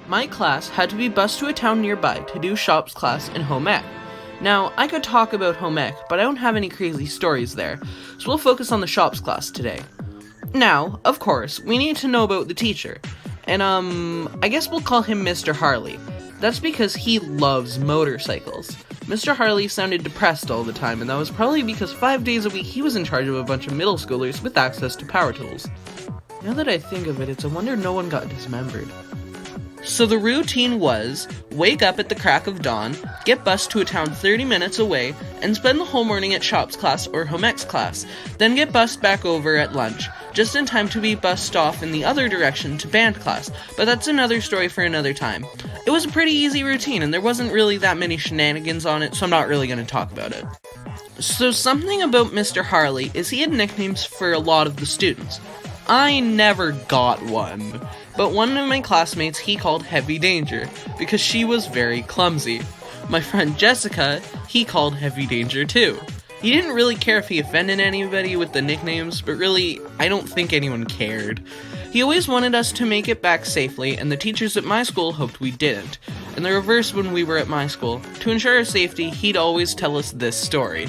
My class had to be bused to a town nearby to do shops class in home ec. Now, I could talk about home ec, but I don't have any crazy stories there, so we'll focus on the shops class today. Now, of course, we need to know about the teacher, and I guess we'll call him Mr. Harley. That's because he loves motorcycles. Mr. Harley sounded depressed all the time, and that was probably because 5 days a week he was in charge of a bunch of middle schoolers with access to power tools. Now that I think of it, it's a wonder no one got dismembered. So the routine was, wake up at the crack of dawn, get bused to a town 30 minutes away, and spend the whole morning at shops class or home ec class, then get bused back over at lunch, just in time to be bused off in the other direction to band class, but that's another story for another time. It was a pretty easy routine, and there wasn't really that many shenanigans on it, so I'm not really going to talk about it. So something about Mr. Harley is he had nicknames for a lot of the students. I never got one, but one of my classmates he called Heavy Danger, because she was very clumsy. My friend Jessica, he called Heavy Danger too. He didn't really care if he offended anybody with the nicknames, but really, I don't think anyone cared. He always wanted us to make it back safely, and the teachers at my school hoped we didn't. And the reverse when we were at my school. To ensure our safety, he'd always tell us this story.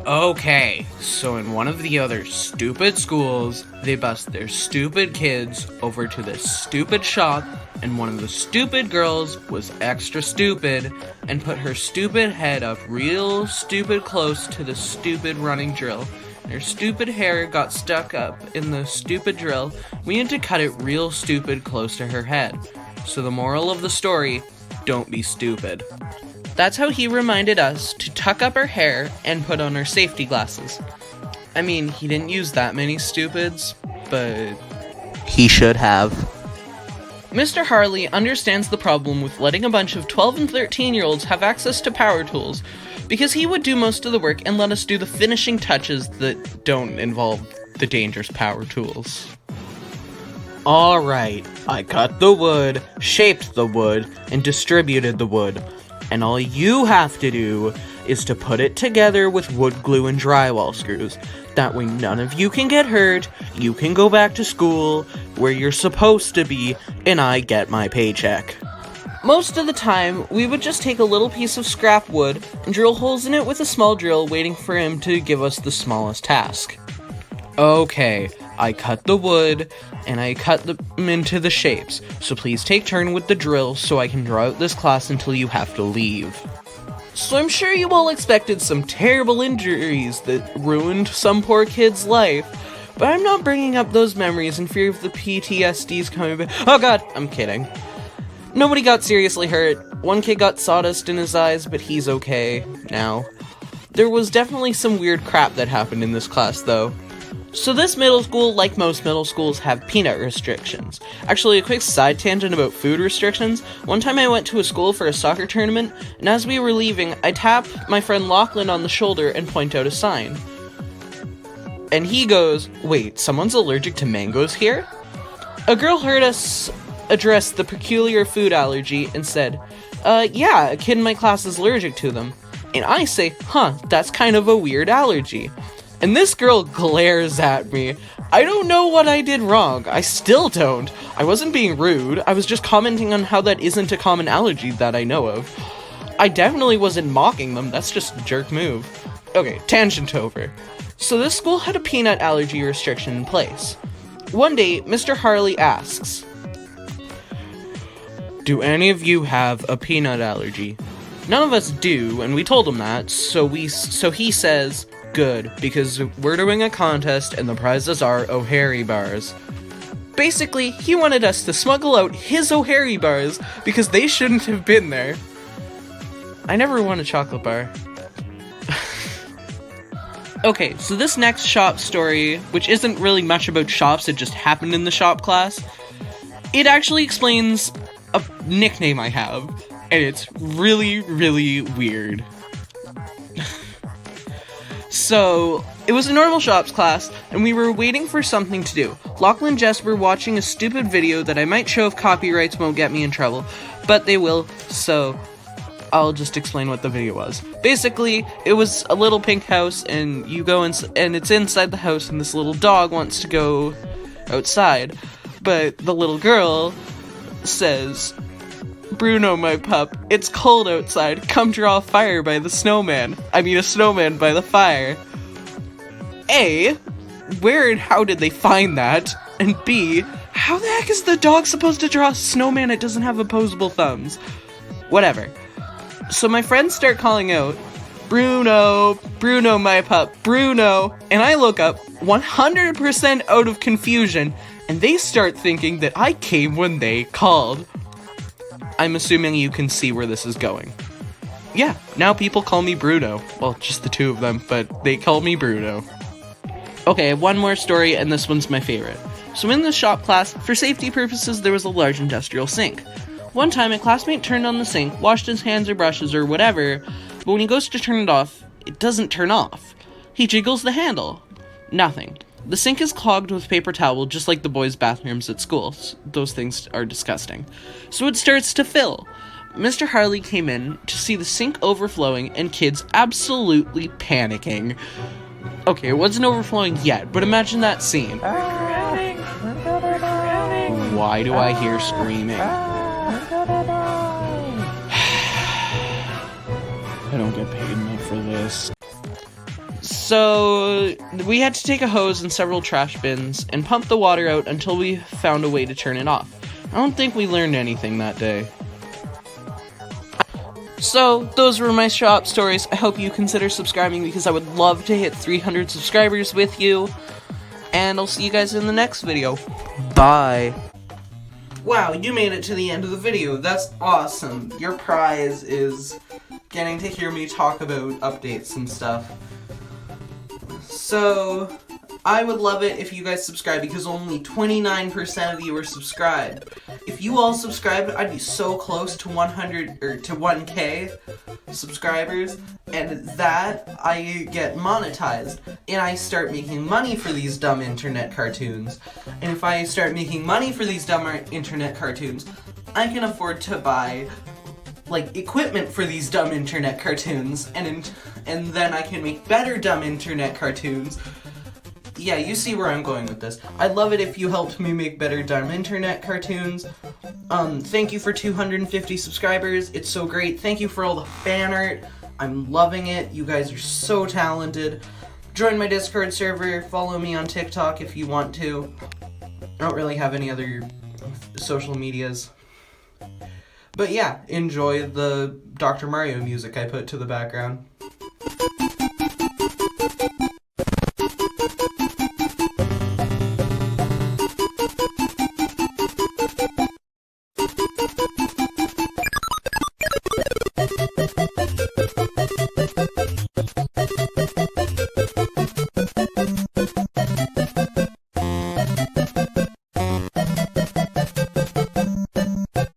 Okay, so in one of the other stupid schools, they bused their stupid kids over to this stupid shop, and one of the stupid girls was extra stupid and put her stupid head up real stupid close to the stupid running drill. And her stupid hair got stuck up in the stupid drill. We had to cut it real stupid close to her head. So the moral of the story, don't be stupid. That's how he reminded us to tuck up our hair and put on our safety glasses. I mean, he didn't use that many stupids, but he should have. Mr. Harley understands the problem with letting a bunch of 12 and 13-year-olds have access to power tools, because he would do most of the work and let us do the finishing touches that don't involve the dangerous power tools. Alright, I cut the wood, shaped the wood, and distributed the wood. And all you have to do is to put it together with wood glue and drywall screws. That way none of you can get hurt, you can go back to school, where you're supposed to be, and I get my paycheck. Most of the time, we would just take a little piece of scrap wood and drill holes in it with a small drill, waiting for him to give us the smallest task. Okay, I cut the wood, and I cut them into the shapes, so please take turn with the drill so I can draw out this class until you have to leave. So I'm sure you all expected some terrible injuries that ruined some poor kid's life, but I'm not bringing up those memories in fear of the PTSDs coming back. Oh god, I'm kidding. Nobody got seriously hurt. One kid got sawdust in his eyes, but he's okay now. There was definitely some weird crap that happened in this class, though. So this middle school, like most middle schools, have peanut restrictions. Actually, a quick side tangent about food restrictions. One time I went to a school for a soccer tournament, and as we were leaving, I tapped my friend Lachlan on the shoulder and point out a sign. And he goes, "Wait, someone's allergic to mangoes here?" A girl heard us address the peculiar food allergy and said, yeah, a kid in my class is allergic to them. And I say, that's kind of a weird allergy. And this girl glares at me. I don't know what I did wrong. I still don't. I wasn't being rude. I was just commenting on how that isn't a common allergy that I know of. I definitely wasn't mocking them. That's just a jerk move. Okay, tangent over. So this school had a peanut allergy restriction in place. One day, Mr. Harley asks, "Do any of you have a peanut allergy?" None of us do, and we told him that, so he says, "Good, because we're doing a contest and the prizes are O'Harry bars." Basically, he wanted us to smuggle out his O'Harry bars because they shouldn't have been there. I never won a chocolate bar. Okay, so this next shop story, which isn't really much about shops, it just happened in the shop class, it actually explains a nickname I have, and it's really, really weird. So, it was a normal shops class, and we were waiting for something to do. Lachlan and Jess were watching a stupid video that I might show if copyrights won't get me in trouble, but they will, so I'll just explain what the video was. Basically, it was a little pink house, and you go and it's inside the house, and this little dog wants to go outside, but the little girl says, "Bruno, my pup, it's cold outside. Come draw a fire by the snowman. A snowman by the fire." A, where and how did they find that? And B, how the heck is the dog supposed to draw a snowman? It doesn't have opposable thumbs. Whatever. So my friends start calling out, "Bruno, Bruno, my pup, Bruno." And I look up, 100% out of confusion, and they start thinking that I came when they called. I'm assuming you can see where this is going. Yeah, now people call me Bruno. Well, just the two of them, but they call me Bruno. Okay, one more story, and this one's my favorite. So in the shop class, for safety purposes, there was a large industrial sink. One time, a classmate turned on the sink, washed his hands or brushes or whatever, but when he goes to turn it off, it doesn't turn off. He jiggles the handle. Nothing. The sink is clogged with paper towel, just like the boys' bathrooms at schools. Those things are disgusting. So it starts to fill. Mr. Harley came in to see the sink overflowing and kids absolutely panicking. Okay, it wasn't overflowing yet, but imagine that scene. Why do I hear screaming? I don't get paid enough for this. So, we had to take a hose and several trash bins and pump the water out until we found a way to turn it off. I don't think we learned anything that day. So, those were my shop stories. I hope you consider subscribing because I would love to hit 300 subscribers with you. And I'll see you guys in the next video. Bye. Wow, you made it to the end of the video. That's awesome. Your prize is getting to hear me talk about updates and stuff. So, I would love it if you guys subscribe because only 29% of you are subscribed. If you all subscribed, I'd be so close to 1K subscribers, and that I get monetized, and I start making money for these dumb internet cartoons. And if I start making money for these dumb internet cartoons, I can afford to buy like equipment for these dumb internet cartoons, and then I can make better dumb internet cartoons. Yeah, you see where I'm going with this. I'd love it if you helped me make better dumb internet cartoons. Thank you for 250 subscribers. It's so great. Thank you for all the fan art. I'm loving it. You guys are so talented. Join my Discord server. Follow me on TikTok if you want to. I don't really have any other social medias. But yeah, enjoy the Dr. Mario music I put to the background.